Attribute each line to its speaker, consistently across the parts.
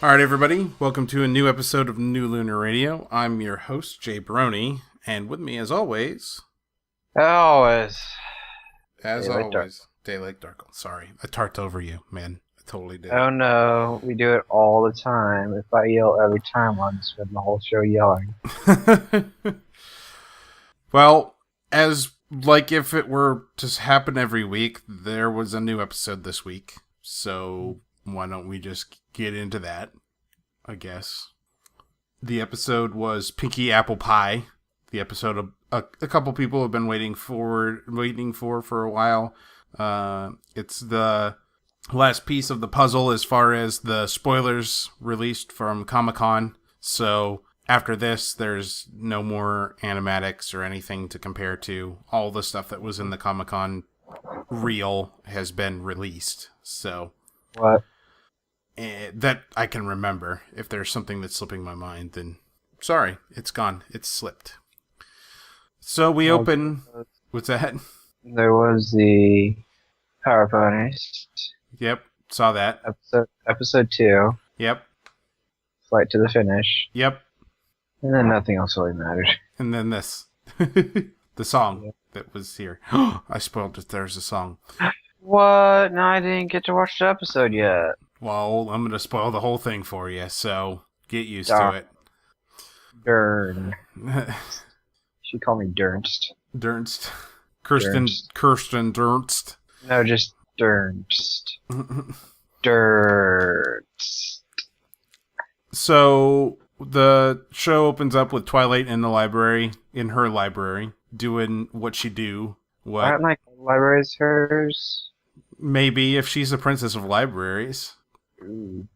Speaker 1: All right, everybody. Welcome to a new episode of New Lunar Radio. I'm your host, Jay Brony, and with me,
Speaker 2: Always.
Speaker 1: as
Speaker 2: Daylight dark.
Speaker 1: always, Daylight Darkle. Sorry, I tarped over you, man. I totally did
Speaker 2: Oh no, we do it all the time. If I yell every time, I'll just spend the whole show yelling.
Speaker 1: it. Well, as like if it were to happen every week, there was a new episode this week. So why don't we just get into that? I guess the episode was Pinky Apple Pie. The episode a couple people have been waiting for a while. It's the last piece of the puzzle as far as the spoilers released from Comic-Con. So after this, there's no more animatics or anything to compare to. All the stuff that was in the Comic-Con reel has been released. So
Speaker 2: What?
Speaker 1: that I can remember. If there's something that's slipping my mind, then sorry, it's gone. It's slipped. So we
Speaker 2: Well,
Speaker 1: open. What's that?
Speaker 2: there was the Power Ponies
Speaker 1: Yep, saw that.
Speaker 2: episode 2,
Speaker 1: Yep,
Speaker 2: Flight to the Finish,
Speaker 1: yep.
Speaker 2: and then nothing else really mattered.
Speaker 1: And then this. The song
Speaker 2: Yep.
Speaker 1: that was here. I spoiled it. There's a song.
Speaker 2: What? No, I didn't get to watch the episode yet.
Speaker 1: Well, I'm going to spoil the whole thing for you, so get used
Speaker 2: Darn.
Speaker 1: to it.
Speaker 2: Dern. She called me Dernst.
Speaker 1: Dernst.
Speaker 2: Dernst.
Speaker 1: Kirsten Dernst.
Speaker 2: No, just Dernst. Dernst.
Speaker 1: So the show opens up with Twilight in her library, doing what she do.
Speaker 2: Aren't like libraries hers?
Speaker 1: Maybe if she's a princess of libraries.
Speaker 2: Ooh.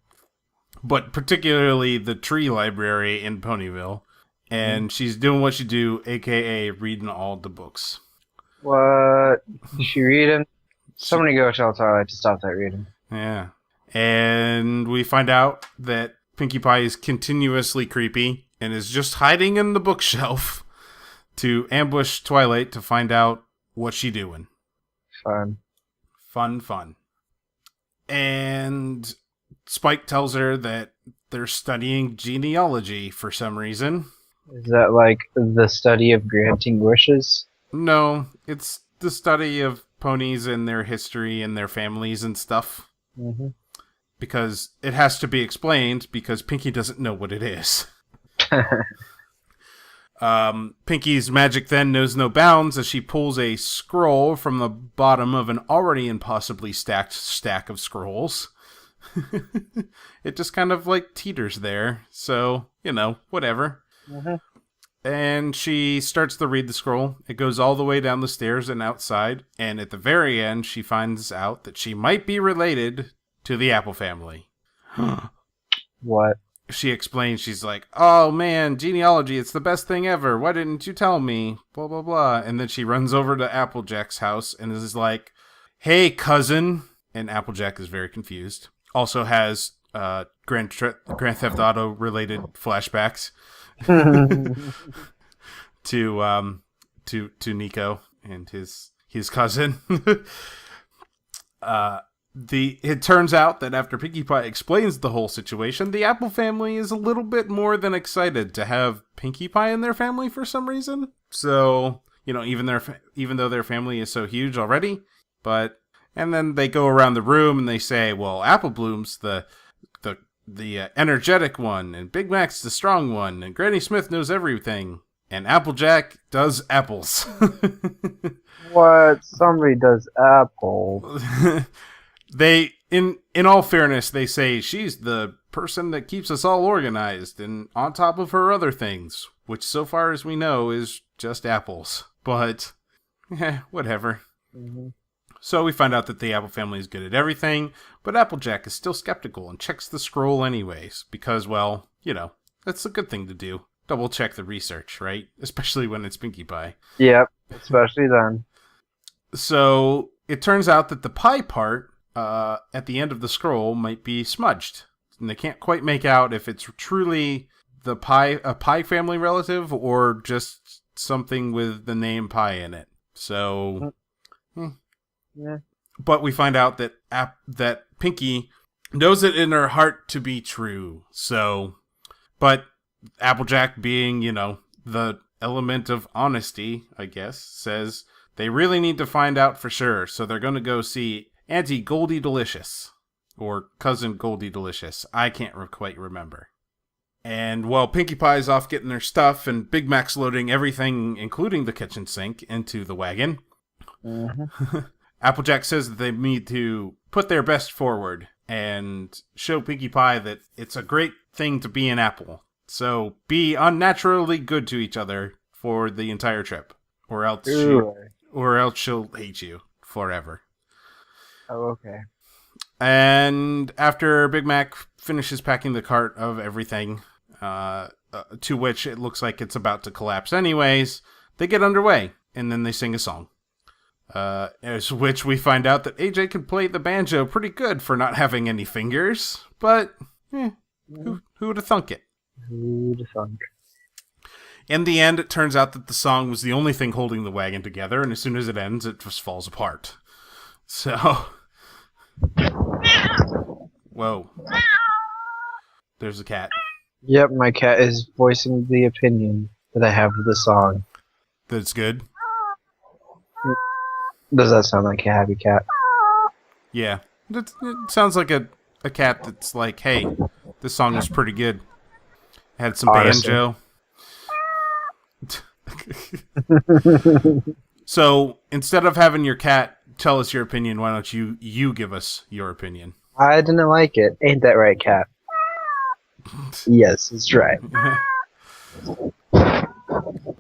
Speaker 1: But particularly the tree library in Ponyville. And she's doing what she do, aka reading all the books.
Speaker 2: What? Did she read him? Somebody go tell Twilight to stop that reading.
Speaker 1: Yeah. And we find out that Pinkie Pie is continuously creepy and is just hiding in the bookshelf to ambush Twilight to find out what she doing.
Speaker 2: Fun.
Speaker 1: Fun. And Spike tells her that they're studying genealogy for some reason.
Speaker 2: Is that like the study of granting wishes?
Speaker 1: No, it's the study of ponies and their history and their families and stuff.
Speaker 2: Mm-hmm.
Speaker 1: Because it has to be explained because Pinkie doesn't know what it is. Pinkie's magic then knows no bounds as she pulls a scroll from the bottom of an already impossibly stacked stack of scrolls. It just kind of like teeters there. So, whatever.
Speaker 2: Mm-hmm.
Speaker 1: And she starts to read the scroll. It goes all the way down the stairs and outside. And at the very end, she finds out that she might be related to the Apple family.
Speaker 2: What?
Speaker 1: She explains, she's like, oh man, genealogy, it's the best thing ever. Why didn't you tell me? Blah, blah, blah. And then she runs over to Applejack's house and is like, hey, cousin. And Applejack is very confused. Also has Grand Theft Auto related flashbacks to Nico and his cousin. It turns out that after Pinkie Pie explains the whole situation, the Apple family is a little bit more than excited to have Pinkie Pie in their family for some reason. So, even though their family is so huge already, and then they go around the room and they say, well, Apple Bloom's the energetic one, and Big Mac's the strong one, and Granny Smith knows everything, and Applejack does apples.
Speaker 2: What? Somebody does apple.
Speaker 1: They, in all fairness, they say she's the person that keeps us all organized and on top of her other things, which so far as we know is just apples. But, whatever.
Speaker 2: Mm-hmm.
Speaker 1: So we find out that the Apple family is good at everything, but Applejack is still skeptical and checks the scroll anyways, because, well, that's a good thing to do. Double check the research, right? Especially when it's Pinkie Pie.
Speaker 2: Yep, especially then.
Speaker 1: So it turns out that the pie part at the end of the scroll might be smudged. And they can't quite make out if it's truly a pie family relative or just something with the name Pie in it. So,
Speaker 2: Yeah.
Speaker 1: But we find out that Pinkie knows it in her heart to be true. So, but Applejack, being, the element of honesty, I guess, says they really need to find out for sure. So they're going to go see Auntie Goldie Delicious. Or Cousin Goldie Delicious. I can't quite remember. And while Pinkie Pie's off getting their stuff and Big Mac's loading everything, including the kitchen sink, into the wagon, Applejack says that they need to put their best forward and show Pinkie Pie that it's a great thing to be an apple. So be unnaturally good to each other for the entire trip, or else she'll hate you forever.
Speaker 2: Oh, okay.
Speaker 1: And after Big Mac finishes packing the cart of everything, to which it looks like it's about to collapse anyways, they get underway, and then they sing a song. As which we find out that AJ can play the banjo pretty good for not having any fingers, but who would have thunk it?
Speaker 2: Who would have thunk?
Speaker 1: In the end, it turns out that the song was the only thing holding the wagon together, and as soon as it ends, it just falls apart. So... Whoa. There's a cat.
Speaker 2: Yep, my cat is voicing the opinion that I have of the song.
Speaker 1: That's good.
Speaker 2: Does that sound like a happy cat?
Speaker 1: Yeah. It sounds like a cat that's like, hey, this song was pretty good. Had some banjo. So, instead of having your cat tell us your opinion, why don't you give us your opinion?
Speaker 2: I didn't like it. Ain't that right, cat? Yes, it's right.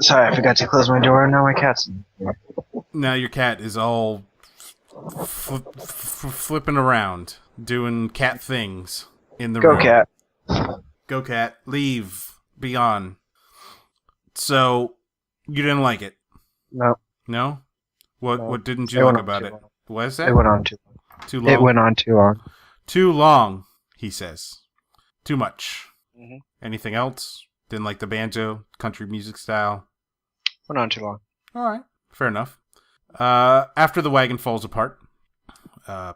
Speaker 2: Sorry, I forgot to close my door, and now my cat's in here.
Speaker 1: Now your cat is all flipping around, doing cat things in the room.
Speaker 2: Go, cat.
Speaker 1: Go, cat. Leave. Be on. So, you didn't like it?
Speaker 2: No.
Speaker 1: No?
Speaker 2: No.
Speaker 1: What didn't you like about it? What is that?
Speaker 2: It went on too long.
Speaker 1: Too long?
Speaker 2: It went on too long.
Speaker 1: Too long, he says. Too much.
Speaker 2: Mm-hmm.
Speaker 1: Anything else? Didn't like the banjo, country music style?
Speaker 2: Went on too long.
Speaker 1: All right. Fair enough. After the wagon falls apart,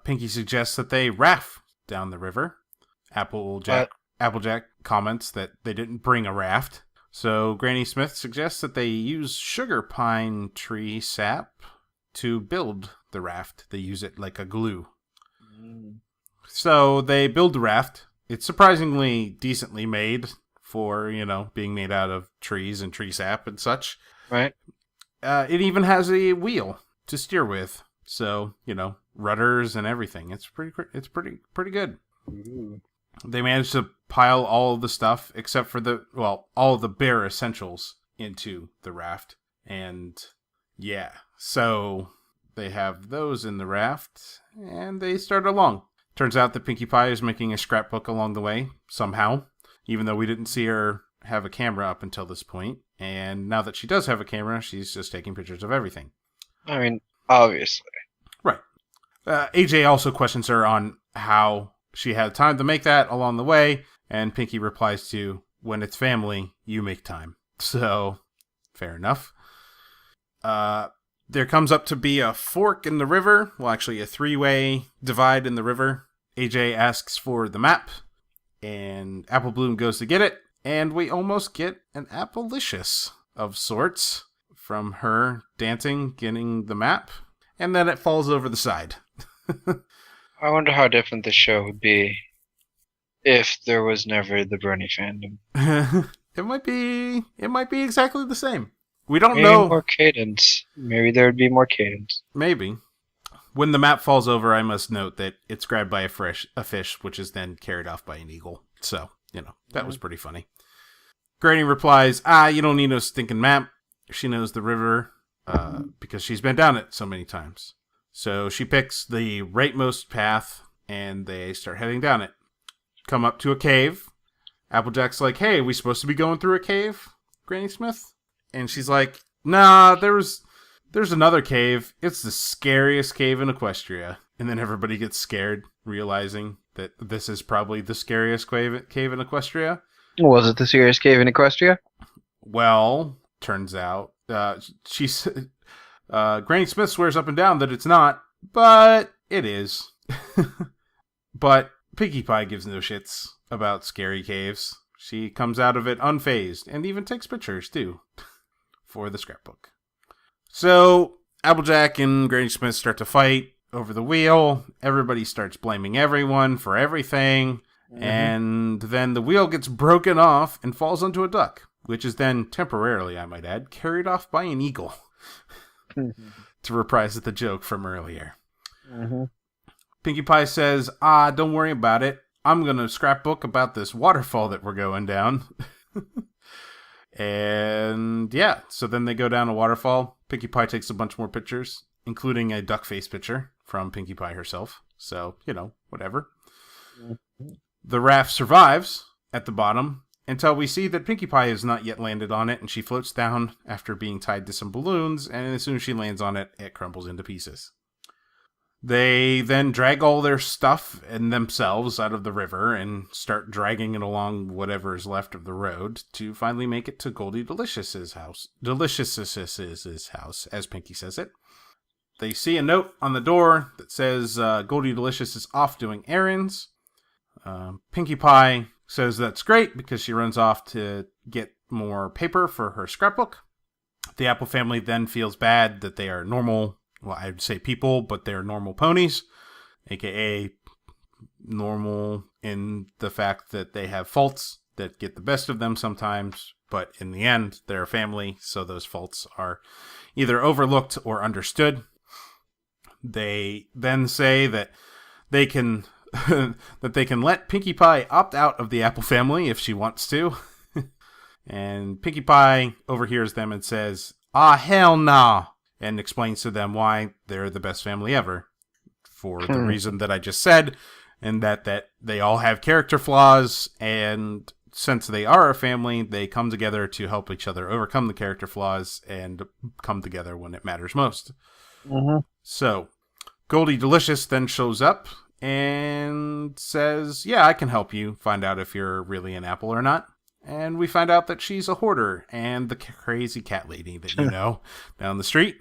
Speaker 1: Pinkie suggests that they raft down the river. Applejack comments that they didn't bring a raft. So Granny Smith suggests that they use sugar pine tree sap to build the raft. They use it like a glue. So they build the raft. It's surprisingly decently made for, being made out of trees and tree sap and such.
Speaker 2: Right.
Speaker 1: It even has a wheel to steer with. So, rudders and everything. It's pretty good.
Speaker 2: Ooh.
Speaker 1: They managed to pile all of the stuff except for all of the bare essentials into the raft. And yeah, so they have those in the raft and they start along. Turns out that Pinkie Pie is making a scrapbook along the way, somehow, even though we didn't see her have a camera up until this point. And now that she does have a camera, she's just taking pictures of everything.
Speaker 2: I mean, obviously.
Speaker 1: Right. AJ also questions her on how she had time to make that along the way, and Pinkie replies to, when it's family, you make time. So, fair enough. There comes up to be a fork in the river, well, actually a three-way divide in the river. AJ asks for the map, and Apple Bloom goes to get it, and we almost get an Applelicious of sorts from her dancing, getting the map, and then it falls over the side.
Speaker 2: I wonder how different the show would be if there was never the Bernie fandom.
Speaker 1: It might be exactly the same. We don't
Speaker 2: Maybe
Speaker 1: know.
Speaker 2: More cadence. Maybe there would be more cadence.
Speaker 1: Maybe. When the map falls over, I must note that it's grabbed by a fish, which is then carried off by an eagle. So, that was pretty funny. Granny replies, you don't need no stinking map. She knows the river because she's been down it so many times. So she picks the rightmost path, and they start heading down it. Come up to a cave. Applejack's like, hey, are we supposed to be going through a cave, Granny Smith? And she's like, nah, there's another cave. It's the scariest cave in Equestria. And then everybody gets scared, realizing that this is probably the scariest cave in Equestria.
Speaker 2: Was it the scariest cave in Equestria?
Speaker 1: Well, turns out, Granny Smith swears up and down that it's not, but it is. But Pinkie Pie gives no shits about scary caves. She comes out of it unfazed and even takes pictures, too, for the scrapbook. So, Applejack and Granny Smith start to fight over the wheel. Everybody starts blaming everyone for everything. And then the wheel gets broken off and falls onto a duck, which is then temporarily, I might add, carried off by an eagle. To reprise the joke from earlier. Pinkie Pie says, don't worry about it. I'm going to scrapbook about this waterfall that we're going down. And yeah, so then they go down a waterfall. Pinkie Pie takes a bunch more pictures, including a duck face picture from Pinkie Pie herself. So, whatever. The raft survives at the bottom until we see that Pinkie Pie has not yet landed on it, and she floats down after being tied to some balloons, and as soon as she lands on it, it crumbles into pieces. They then drag all their stuff and themselves out of the river and start dragging it along whatever is left of the road to finally make it to Goldie Delicious's house. Delicious's house, as Pinkie says it. They see a note on the door that says Goldie Delicious is off doing errands. Pinkie Pie says that's great because she runs off to get more paper for her scrapbook. The Apple family then feels bad that they are normal, well, I'd say people, but they're normal ponies, aka normal in the fact that they have faults that get the best of them sometimes, but in the end, they're a family, so those faults are either overlooked or understood. They then say that they can let Pinkie Pie opt out of the Apple family if she wants to. And Pinkie Pie overhears them and says, hell nah, and explains to them why they're the best family ever. For the reason that I just said, and that they all have character flaws, and since they are a family, they come together to help each other overcome the character flaws and come together when it matters most. So, Goldie Delicious then shows up and says, yeah, I can help you find out if you're really an apple or not. And we find out that she's a hoarder and the crazy cat lady that you know down the street.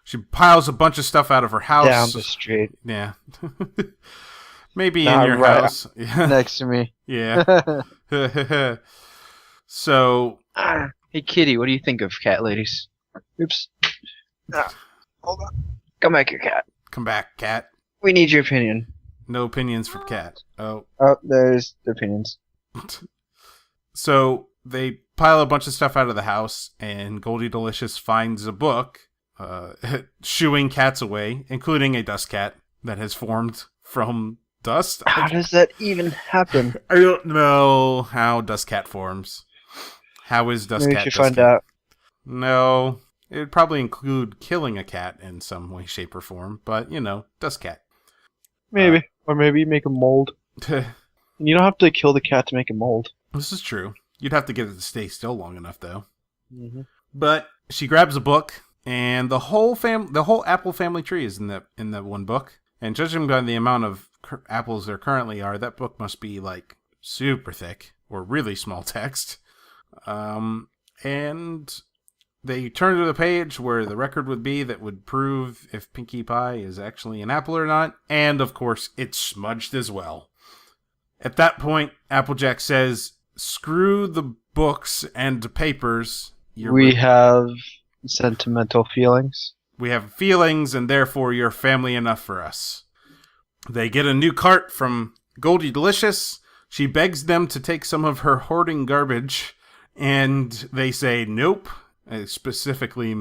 Speaker 1: She piles a bunch of stuff out of her house.
Speaker 2: Down the street.
Speaker 1: Yeah. Maybe in your house.
Speaker 2: Next to me.
Speaker 1: Yeah. So.
Speaker 2: Hey, kitty, what do you think of cat ladies? Oops. Hold on. Come back here, cat.
Speaker 1: Come back, cat.
Speaker 2: We need your opinion.
Speaker 1: No opinions from cat. Oh,
Speaker 2: there's the opinions.
Speaker 1: So they pile a bunch of stuff out of the house, and Goldie Delicious finds a book shooing cats away, including a dust cat that has formed from dust.
Speaker 2: How does that even happen?
Speaker 1: I don't know how dust cat forms. How is dust
Speaker 2: Maybe
Speaker 1: cat?
Speaker 2: We should find out.
Speaker 1: No, it would probably include killing a cat in some way, shape, or form. But dust cat.
Speaker 2: Maybe, or maybe make a mold. You don't have to kill the cat to make a mold.
Speaker 1: This is true. You'd have to get it to stay still long enough, though. But she grabs a book, and the whole apple family tree is in that one book. And judging by the amount of apples there currently are, that book must be like super thick or really small text. And they turn to the page where the record would be that would prove if Pinkie Pie is actually an apple or not. And of course, it's smudged as well. At that point, Applejack says, screw the books and papers.
Speaker 2: We have sentimental feelings.
Speaker 1: We have feelings, and therefore you're family enough for us. They get a new cart from Goldie Delicious. She begs them to take some of her hoarding garbage, and they say nope. Specifically,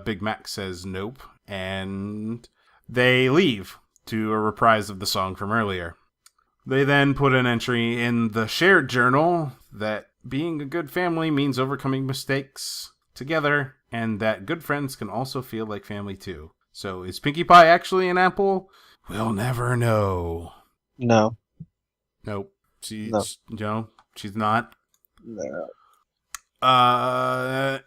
Speaker 1: Big Mac says nope, and they leave to a reprise of the song from earlier. They then put an entry in the shared journal that being a good family means overcoming mistakes together, and that good friends can also feel like family too. So is Pinkie Pie actually an apple? We'll never know.
Speaker 2: No.
Speaker 1: Nope. She's not.
Speaker 2: No.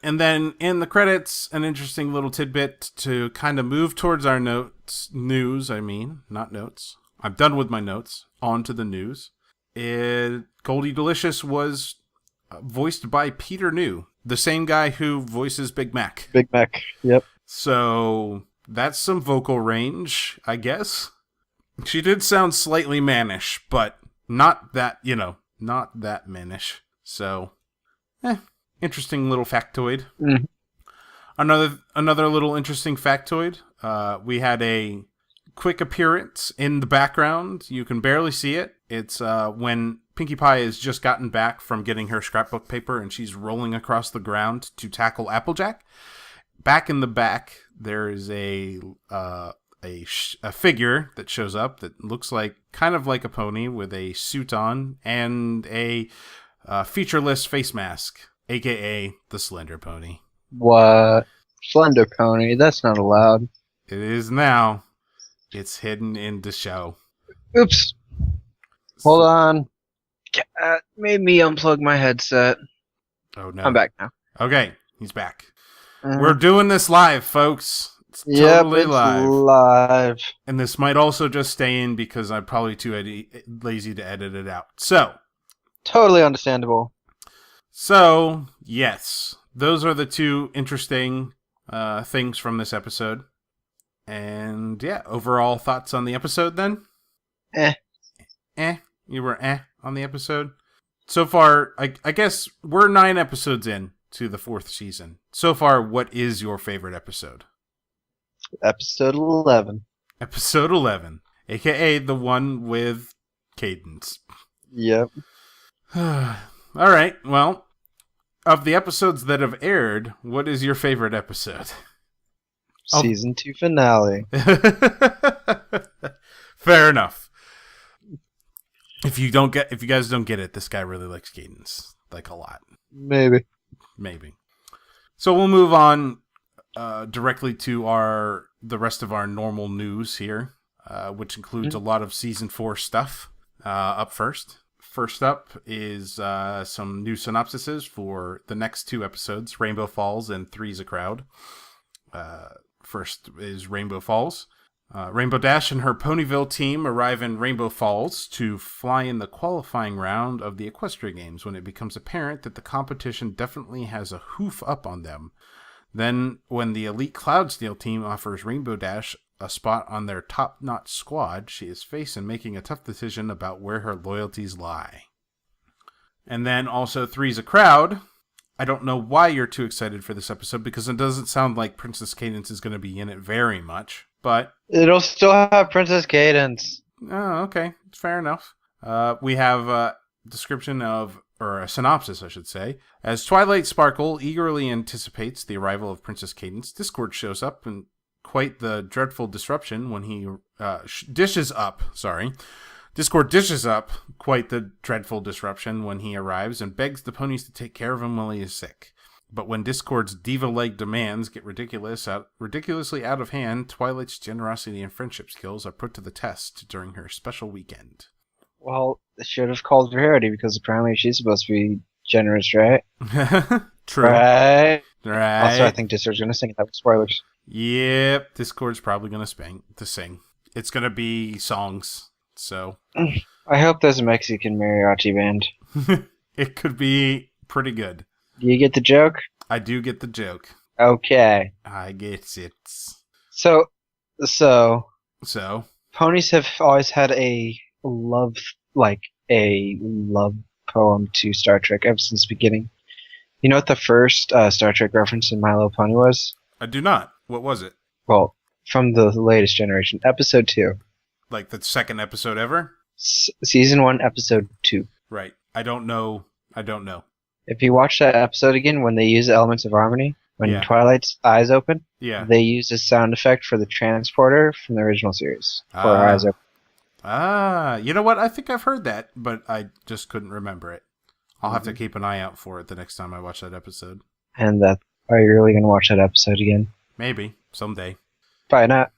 Speaker 1: And then in the credits, an interesting little tidbit to kind of move towards our news, not notes. I'm done with my notes. On to the news. Goldie Delicious was voiced by Peter New, the same guy who voices Big Mac.
Speaker 2: Big Mac, yep.
Speaker 1: So that's some vocal range, I guess. She did sound slightly mannish, but not that, not that mannish. So, interesting little factoid.
Speaker 2: Mm.
Speaker 1: Another little interesting factoid. We had a quick appearance in the background. You can barely see it. It's when Pinkie Pie has just gotten back from getting her scrapbook paper and she's rolling across the ground to tackle Applejack. Back in the back, there is a figure that shows up that looks like kind of like a pony with a suit on and a featureless face mask, aka the Slender Pony.
Speaker 2: What? Slender Pony? That's not allowed.
Speaker 1: It is now. It's hidden in the show.
Speaker 2: Oops. Hold on. Made me unplug my headset.
Speaker 1: Oh no.
Speaker 2: I'm back now.
Speaker 1: Okay, he's back. We're doing this live, folks. It's
Speaker 2: Yep,
Speaker 1: totally
Speaker 2: it's
Speaker 1: live.
Speaker 2: live.
Speaker 1: And this might also just stay in because I'm probably too lazy to edit it out.
Speaker 2: Totally understandable.
Speaker 1: So, yes. Those are the two interesting things from this episode. And yeah, overall thoughts on the episode then? You were on the episode? So far, I guess we're 9 episodes in to the 4th season. So far, what is your favorite episode?
Speaker 2: Episode 11.
Speaker 1: Episode 11, aka the one with Cadence.
Speaker 2: Yep.
Speaker 1: All right, well, of the episodes that have aired, what is your favorite episode?
Speaker 2: Season 2 finale.
Speaker 1: Fair enough. If you guys don't get it, this guy really likes Cadence, like a lot.
Speaker 2: Maybe.
Speaker 1: So we'll move on directly to the rest of our normal news here, which includes a lot of season 4 stuff. Up first. First up is some new synopsises for the next 2 episodes, Rainbow Falls and Three's a Crowd. First is Rainbow Falls. Rainbow Dash and her Ponyville team arrive in Rainbow Falls to fly in the qualifying round of the Equestria Games when it becomes apparent that the competition definitely has a hoof up on them. Then, when the elite Cloudsneel team offers Rainbow Dash a spot on their top-notch squad, she is facing making a tough decision about where her loyalties lie. And then also Three's a Crowd. I don't know why you're too excited for this episode because it doesn't sound like Princess Cadence is going to be in it very much, but
Speaker 2: It'll still have Princess Cadence.
Speaker 1: oh, okay, fair enough. We have a description or a synopsis, I should say. As Twilight Sparkle eagerly anticipates the arrival of Princess Cadence, Discord shows up in quite the dreadful disruption when he dishes up quite the dreadful disruption when he arrives and begs the ponies to take care of him while he is sick. But when Discord's diva-like demands get ridiculously out of hand, Twilight's generosity and friendship skills are put to the test during her special weekend.
Speaker 2: Well, they should have called Rarity because apparently she's supposed to be generous, right?
Speaker 1: True.
Speaker 2: Right.
Speaker 1: Right.
Speaker 2: Also, I think Discord's going to sing it. That was spoilers.
Speaker 1: Yep, Discord's probably going to sing. It's going to be songs, so.
Speaker 2: I hope there's a Mexican mariachi band.
Speaker 1: It could be pretty good.
Speaker 2: Do you get the joke?
Speaker 1: I do get the joke.
Speaker 2: Okay.
Speaker 1: I get it.
Speaker 2: So,
Speaker 1: So?
Speaker 2: ponies have always had a love poem to Star Trek ever since the beginning. You know what the first Star Trek reference in My Little Pony was?
Speaker 1: I do not. What was it?
Speaker 2: Well, from the latest generation, episode 2.
Speaker 1: Like the second episode ever?
Speaker 2: Season 1, episode 2.
Speaker 1: Right. I don't know.
Speaker 2: If you watch that episode again, when they use the Elements of Harmony, when Twilight's eyes open, they use a sound effect for the transporter from the original series. For her eyes open.
Speaker 1: You know what? I think I've heard that, but I just couldn't remember it. I'll have to keep an eye out for it the next time I watch that episode.
Speaker 2: And are you really going to watch that episode again?
Speaker 1: Maybe. Someday.
Speaker 2: Probably not.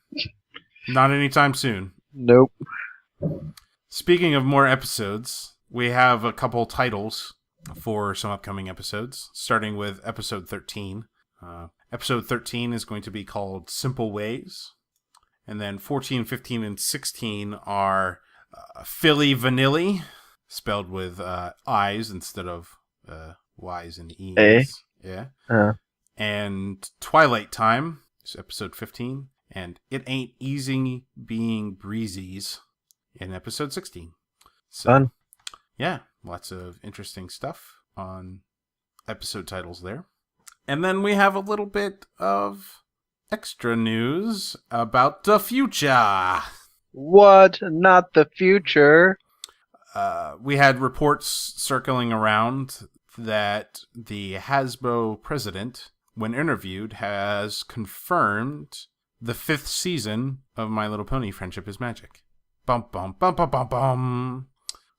Speaker 1: Not anytime soon.
Speaker 2: Nope.
Speaker 1: Speaking of more episodes, we have a couple titles for some upcoming episodes, starting with episode 13. Episode 13 is going to be called Simple Ways. And then 14, 15, and 16 are Philly Vanilli, spelled with I's instead of Y's and E's. Yeah. And Twilight Time is episode 15. And It Ain't Easy Being Breezies in episode 16. So,
Speaker 2: fun.
Speaker 1: Yeah, lots of interesting stuff on episode titles there. And then we have a little bit of extra news about the future.
Speaker 2: What? Not the future?
Speaker 1: We had reports circling around that the Hasbro president, when interviewed, has confirmed the 5th season of My Little Pony: Friendship is Magic. Bum, bum, bum, bum, bum, bum.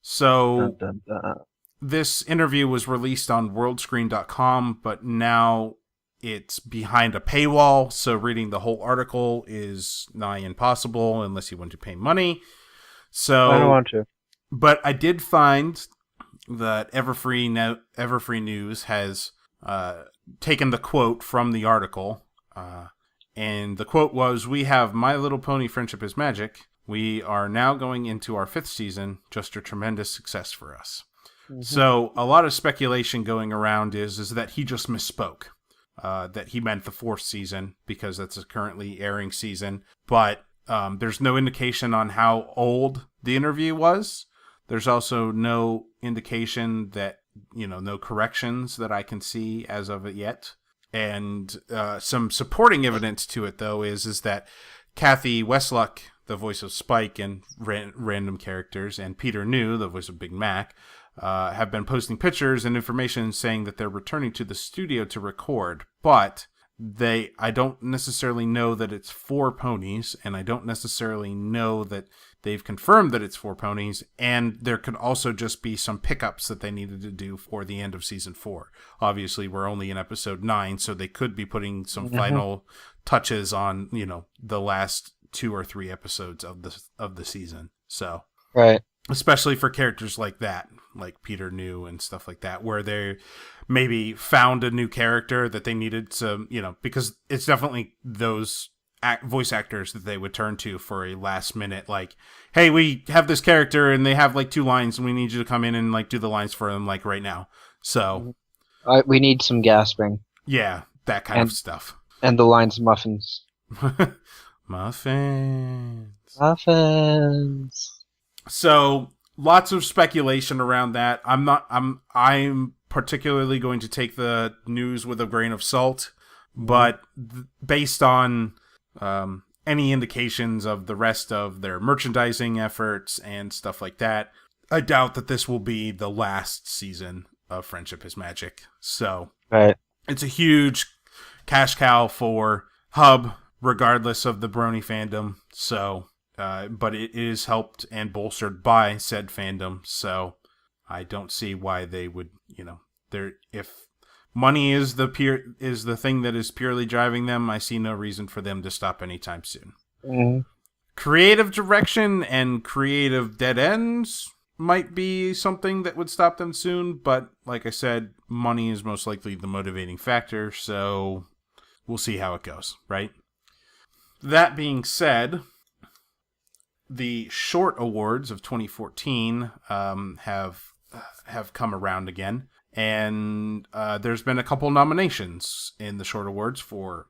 Speaker 1: So,
Speaker 2: dun, dun, dun.
Speaker 1: This interview was released on worldscreen.com, but now it's behind a paywall, so reading the whole article is nigh impossible unless you want to pay money. So
Speaker 2: I don't want to.
Speaker 1: But I did find that Everfree News has taken the quote from the article, and the quote was, "We have My Little Pony: Friendship is Magic. We are now going into our 5th season. Just a tremendous success for us." Mm-hmm. So a lot of speculation going around is that he just misspoke, that he meant the 4th season because that's a currently airing season. But there's no indication on how old the interview was. There's also no indication that, no corrections that I can see as of it yet. And some supporting evidence to it, though, is that Kathy Westluck, the voice of Spike and random characters, and Peter New, the voice of Big Mac, have been posting pictures and information saying that they're returning to the studio to record, but I don't necessarily know that it's 4 ponies, and I don't necessarily know that they've confirmed that it's 4 ponies, and there could also just be some pickups that they needed to do for the end of season 4. Obviously, we're only in episode 9, so they could be putting some final touches on, the last 2 or 3 episodes of the season. So,
Speaker 2: right.
Speaker 1: Especially for characters like that, like Peter New and stuff like that, where they maybe found a new character that they needed to, because it's definitely those voice actors that they would turn to for a last minute, like, hey, we have this character and they have like 2 lines and we need you to come in and like do the lines for them like right now. So
Speaker 2: we need some gasping.
Speaker 1: Yeah, that kind of stuff.
Speaker 2: And the lines muffins.
Speaker 1: Muffins. So lots of speculation around that. I'm particularly going to take the news with a grain of salt, but based on any indications of the rest of their merchandising efforts and stuff like that, I doubt that this will be the last season of Friendship is Magic. So It's a huge cash cow for Hub, regardless of the Brony fandom. So, but it is helped and bolstered by said fandom. So I don't see why they would, if money is the thing that is purely driving them, I see no reason for them to stop anytime soon.
Speaker 2: Mm-hmm.
Speaker 1: Creative direction and creative dead ends might be something that would stop them soon, but like I said, money is most likely the motivating factor, so we'll see how it goes, right? That being said, the short awards of 2014 have come around again, and there's been a couple nominations in the short awards for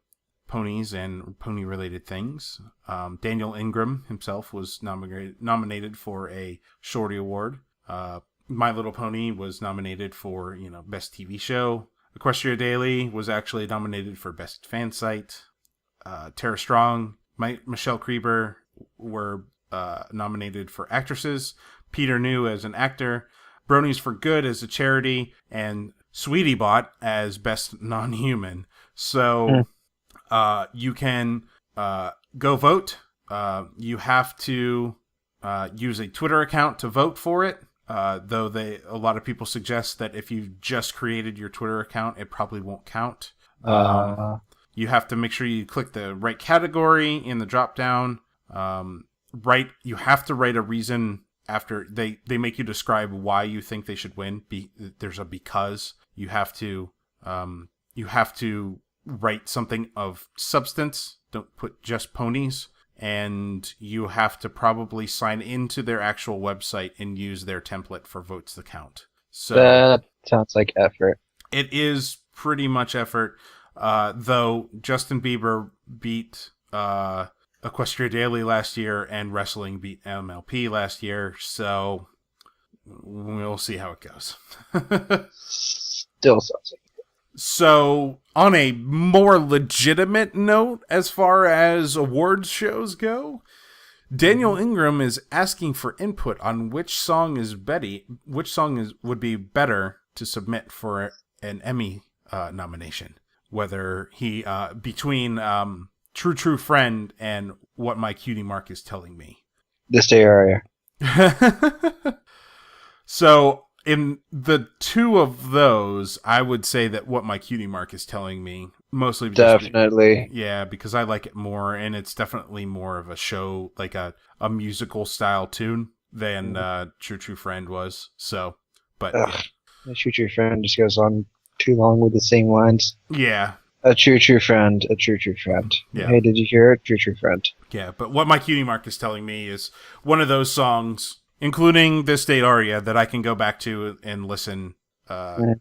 Speaker 1: ponies and pony-related things. Daniel Ingram himself was nominated for a Shorty Award. My Little Pony was nominated for, Best TV Show. Equestria Daily was actually nominated for Best Fan Site. Tara Strong, Michelle Krieber were nominated for actresses. Peter New as an actor. Bronies for Good as a charity. And Sweetie Bot as Best Non-Human. So you can go vote. You have to use a Twitter account to vote for it. Though a lot of people suggest that if you just created your Twitter account, it probably won't count. You have to make sure you click the right category in the drop down. You have to write a reason after they make you describe why you think they should win. There's a because. You have to write something of substance. Don't put just ponies. And you have to probably sign into their actual website and use their template for votes to count. So
Speaker 2: that sounds like effort.
Speaker 1: It is pretty much effort. Though Justin Bieber beat Equestria Daily last year, and Wrestling beat MLP last year. So we'll see how it goes.
Speaker 2: Still sounds like it.
Speaker 1: So, on a more legitimate note, as far as awards shows go, Daniel Ingram is asking for input on which song would be better to submit for an Emmy nomination. Whether he between True True Friend and What My Cutie Mark Is Telling Me.
Speaker 2: This day area.
Speaker 1: So in the two of those, I would say that What My Cutie Mark Is Telling Me, mostly
Speaker 2: definitely.
Speaker 1: Because I like it more, and it's definitely more of a show, like a musical style tune than True True Friend was. So, but
Speaker 2: yeah. True True Friend just goes on too long with the same lines.
Speaker 1: Yeah.
Speaker 2: A true friend, a true friend.
Speaker 1: Yeah.
Speaker 2: Hey, did you hear it? True friend.
Speaker 1: Yeah, but What My Cutie Mark Is Telling Me is one of those songs, including this state aria, that I can go back to and listen,
Speaker 2: again,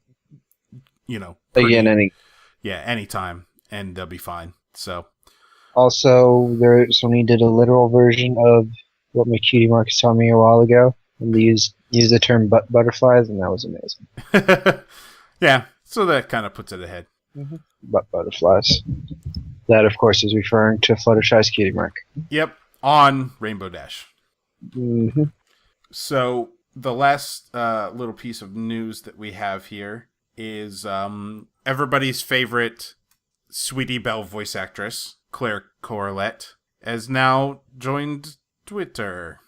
Speaker 1: anytime, and they'll be fine. So,
Speaker 2: also, somebody did a literal version of What My Cutie Mark Is Telling Me a while ago, and they used the term butterflies, and that was amazing.
Speaker 1: Yeah, so that kind of puts it ahead.
Speaker 2: Mm-hmm. Butterflies. That, of course, is referring to Fluttershy's cutie mark.
Speaker 1: Yep, on Rainbow Dash.
Speaker 2: Mm-hmm.
Speaker 1: So the last little piece of news that we have here is everybody's favorite Sweetie Belle voice actress, Claire Corlett, has now joined Twitter.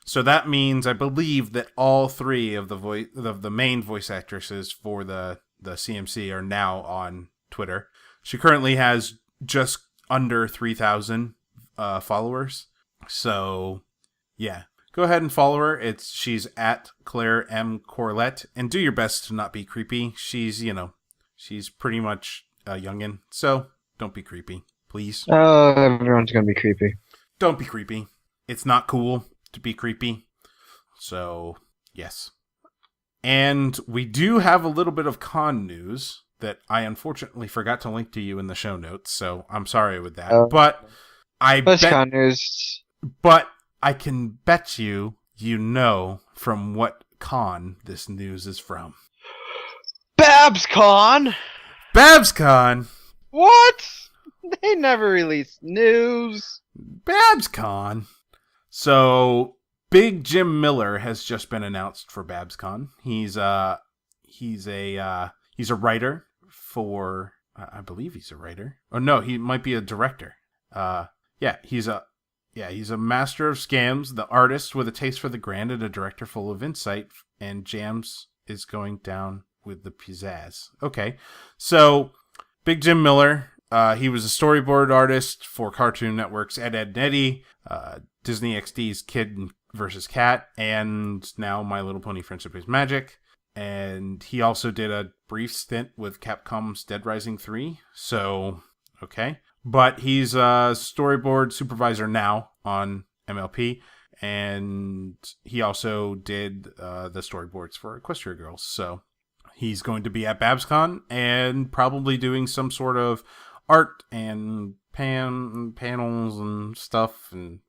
Speaker 1: So that means, I believe, that all three of the main voice actresses for the CMC are now on Twitter. She currently has just under 3,000 followers. So, yeah. Go ahead and follow her. She's at Claire M. Corlett. And do your best to not be creepy. She's pretty much a youngin'. So, don't be creepy, please.
Speaker 2: Oh, everyone's going to be creepy.
Speaker 1: Don't be creepy. It's not cool to be creepy. So, yes. And we do have a little bit of con news that I unfortunately forgot to link to you in the show notes, so I'm sorry with that. But
Speaker 2: con news.
Speaker 1: But I can bet you from what con this news is from.
Speaker 2: BabsCon!
Speaker 1: BabsCon!
Speaker 2: What? They never release news.
Speaker 1: BabsCon. So Big Jim Miller has just been announced for BabsCon. He's a writer for, I believe he's a writer. Oh no, he might be a director. He's a master of scams, the artist with a taste for the grand, and a director full of insight, and Jams is going down with the pizzazz. Okay, so Big Jim Miller, he was a storyboard artist for Cartoon Network's Ed, Edd n Eddy, Disney XD's Kid vs. Cat, and now My Little Pony Friendship is Magic. And he also did a brief stint with Capcom's Dead Rising 3. So, okay. But he's a storyboard supervisor now on MLP. And he also did the storyboards for Equestria Girls. So, he's going to be at BabsCon and probably doing some sort of art and panels and stuff. And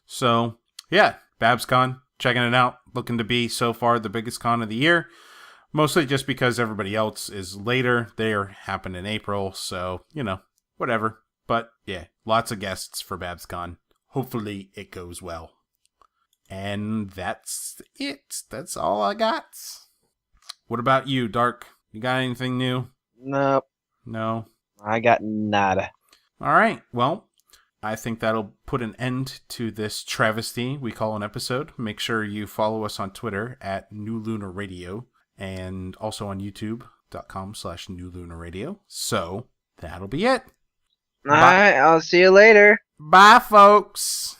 Speaker 1: so, yeah, BabsCon. Checking it out. Looking to be, so far, the biggest con of the year. Mostly just because everybody else is later. They happen in April, so, whatever. But, yeah, lots of guests for BabsCon. Hopefully it goes well. And that's it. That's all I got. What about you, Dark? You got anything new?
Speaker 2: Nope.
Speaker 1: No?
Speaker 2: I got nada.
Speaker 1: All right, well, I think that'll put an end to this travesty we call an episode. Make sure you follow us on Twitter at New Lunar Radio and also on YouTube.com/New Lunar Radio. So that'll be it.
Speaker 2: All right, I'll see you later.
Speaker 1: Bye, folks.